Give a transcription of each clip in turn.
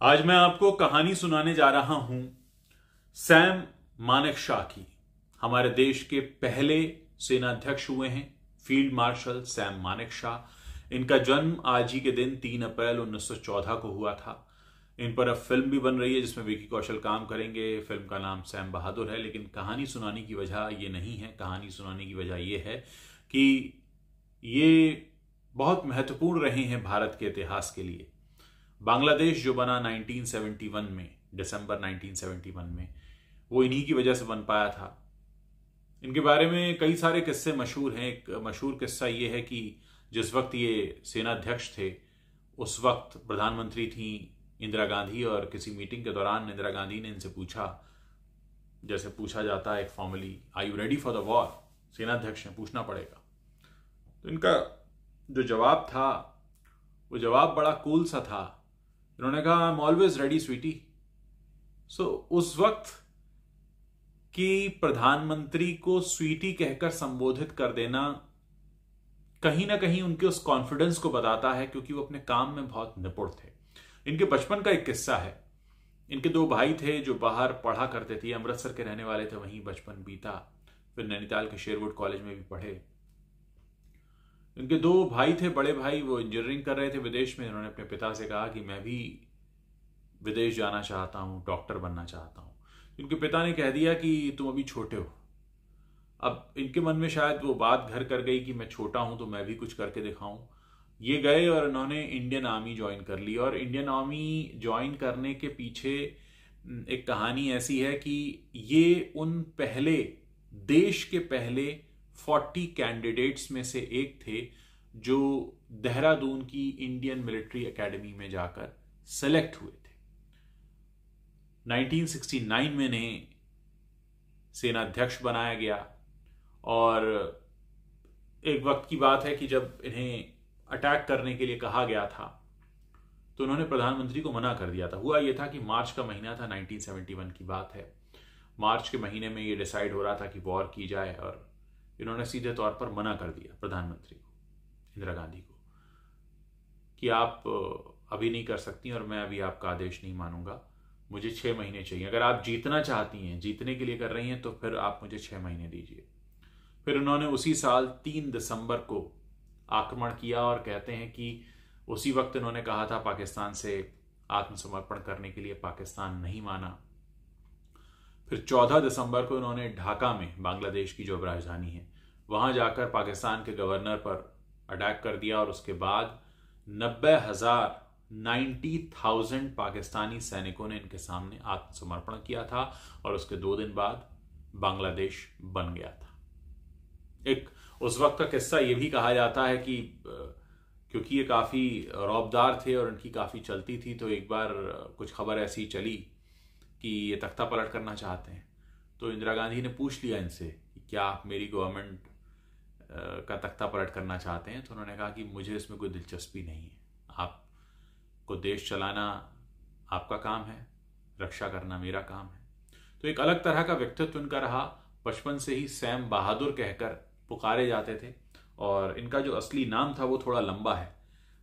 आज मैं आपको कहानी सुनाने जा रहा हूं सैम मानेकशॉ की। हमारे देश के पहले सेनाध्यक्ष हुए हैं फील्ड मार्शल सैम मानेकशॉ। इनका जन्म आज ही के दिन 3 अप्रैल 1914 को हुआ था। इन पर अब फिल्म भी बन रही है जिसमें विकी कौशल काम करेंगे। फिल्म का नाम सैम बहादुर है। लेकिन कहानी सुनाने की वजह ये नहीं है। कहानी सुनाने की वजह यह है कि ये बहुत महत्वपूर्ण रहे हैं भारत के इतिहास के लिए। बांग्लादेश जो बना 1971 में, दिसंबर 1971 में, वो इन्हीं की वजह से बन पाया था। इनके बारे में कई सारे किस्से मशहूर हैं। एक मशहूर किस्सा ये है कि जिस वक्त ये सेनाध्यक्ष थे उस वक्त प्रधानमंत्री थी इंदिरा गांधी, और किसी मीटिंग के दौरान इंदिरा गांधी ने इनसे पूछा, जैसे पूछा जाता है एक formally, are you ready for the war? सेनाध्यक्ष ने पूछना पड़ेगा। तो इनका जो जवाब था वो जवाब बड़ा कूल सा था। उन्होंने कहा, I am always ready sweetie. So उस वक्त की प्रधानमंत्री को स्वीटी कहकर संबोधित कर देना कहीं ना कहीं उनके उस कॉन्फिडेंस को बताता है, क्योंकि वो अपने काम में बहुत निपुण थे। इनके बचपन का एक किस्सा है। इनके 2 भाई थे जो बाहर पढ़ा करते थे, अमृतसर के रहने वाले थे, वहीं बचपन बीता। फिर नैनीताल के शेरवुड कॉलेज में भी पढ़े। इनके 2 भाई थे, बड़े भाई वो इंजीनियरिंग कर रहे थे विदेश में। उन्होंने अपने पिता से कहा कि मैं भी विदेश जाना चाहता हूँ, डॉक्टर बनना चाहता हूँ। इनके पिता ने कह दिया कि तुम अभी छोटे हो। अब इनके मन में शायद वो बात घर कर गई कि मैं छोटा हूं तो मैं भी कुछ करके दिखाऊं। ये गए और इन्होंने इंडियन आर्मी ज्वाइन कर ली। और इंडियन आर्मी ज्वाइन करने के पीछे एक कहानी ऐसी है कि ये उन पहले, देश के पहले 40 कैंडिडेट्स में से एक थे जो देहरादून की इंडियन मिलिट्री एकेडमी में जाकर सेलेक्ट हुए थे। 1969 में इन्हें सेनाध्यक्ष बनाया गया। और एक वक्त की बात है कि जब इन्हें अटैक करने के लिए कहा गया था तो उन्होंने प्रधानमंत्री को मना कर दिया था। हुआ यह था कि मार्च का महीना था, 1971 की बात है। मार्च के महीने में ये डिसाइड हो रहा था कि वॉर की जाए, और इन्होंने सीधे तौर पर मना कर दिया प्रधानमंत्री को, इंदिरा गांधी को, कि आप अभी नहीं कर सकती और मैं अभी आपका आदेश नहीं मानूंगा। मुझे 6 महीने चाहिए। अगर आप जीतना चाहती हैं, जीतने के लिए कर रही हैं, तो फिर आप मुझे 6 महीने दीजिए। फिर उन्होंने उसी साल 3 दिसंबर को आक्रमण किया, और कहते हैं कि उसी वक्त इन्होंने कहा था पाकिस्तान से आत्मसमर्पण करने के लिए। पाकिस्तान नहीं माना। फिर 14 दिसंबर को इन्होंने ढाका में, बांग्लादेश की जो राजधानी है, वहां जाकर पाकिस्तान के गवर्नर पर अटैक कर दिया। और उसके बाद 90,000 पाकिस्तानी सैनिकों ने इनके सामने आत्मसमर्पण किया था। और उसके 2 दिन बाद बांग्लादेश बन गया था। एक उस वक्त का किस्सा यह भी कहा जाता है कि क्योंकि ये काफी रौबदार थे और इनकी काफी चलती थी, तो एक बार कुछ खबर ऐसी चली कि ये तख्ता पलट करना चाहते हैं। तो इंदिरा गांधी ने पूछ लिया इनसे कि क्या आप मेरी गवर्नमेंट का तख्ता पलट करना चाहते हैं? तो उन्होंने कहा कि मुझे इसमें कोई दिलचस्पी नहीं है। आपको देश चलाना आपका काम है, रक्षा करना मेरा काम है। तो एक अलग तरह का व्यक्तित्व इनका रहा। बचपन से ही सैम बहादुर कहकर पुकारे जाते थे। और इनका जो असली नाम था वो थोड़ा लंबा है।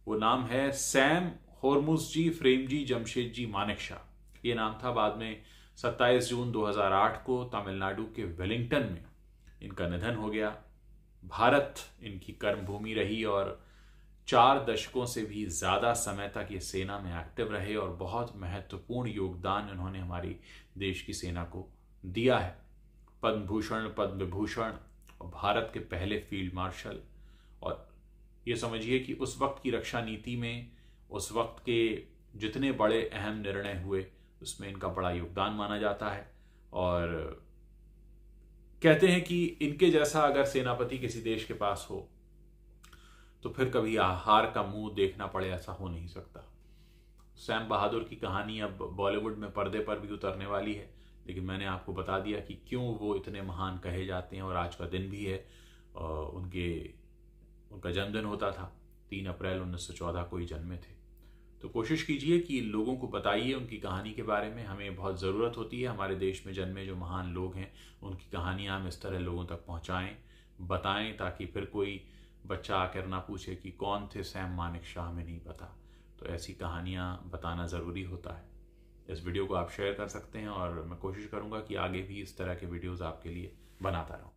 वो नाम है सैम होर्मुसजी फ्रेमजी जमशेदजी मानेकशॉ। ये नाम था। बाद में 27 जून 2008 को तमिलनाडु के वेलिंगटन में इनका निधन हो गया। भारत इनकी कर्मभूमि रही, और 4 दशकों से भी ज्यादा समय तक ये सेना में एक्टिव रहे, और बहुत महत्वपूर्ण योगदान इन्होंने हमारी देश की सेना को दिया है। पद्म भूषण, पद्म विभूषण, और भारत के पहले फील्ड मार्शल। और ये समझिए कि उस वक्त की रक्षा नीति में, उस वक्त के जितने बड़े अहम निर्णय हुए, उसमें इनका बड़ा योगदान माना जाता है। और कहते हैं कि इनके जैसा अगर सेनापति किसी देश के पास हो तो फिर कभी हार का मुंह देखना पड़े, ऐसा हो नहीं सकता। सैम बहादुर की कहानी अब बॉलीवुड में पर्दे पर भी उतरने वाली है, लेकिन मैंने आपको बता दिया कि क्यों वो इतने महान कहे जाते हैं। और आज का दिन भी है, उनका जन्मदिन होता था। 3 अप्रैल 1914 को ही जन्मे थे। तो कोशिश कीजिए कि लोगों को बताइए उनकी कहानी के बारे में। हमें बहुत ज़रूरत होती है हमारे देश में जन्मे जो महान लोग हैं उनकी कहानियाँ हम इस तरह लोगों तक पहुँचाएँ, बताएं, ताकि फिर कोई बच्चा आकर ना पूछे कि कौन थे सैम मानेकशॉ, हमें नहीं पता। तो ऐसी कहानियाँ बताना ज़रूरी होता है। इस वीडियो को आप शेयर कर सकते हैं और मैं कोशिश करूँगा कि आगे भी इस तरह के वीडियोज़ आपके लिए बनाता रहूँ।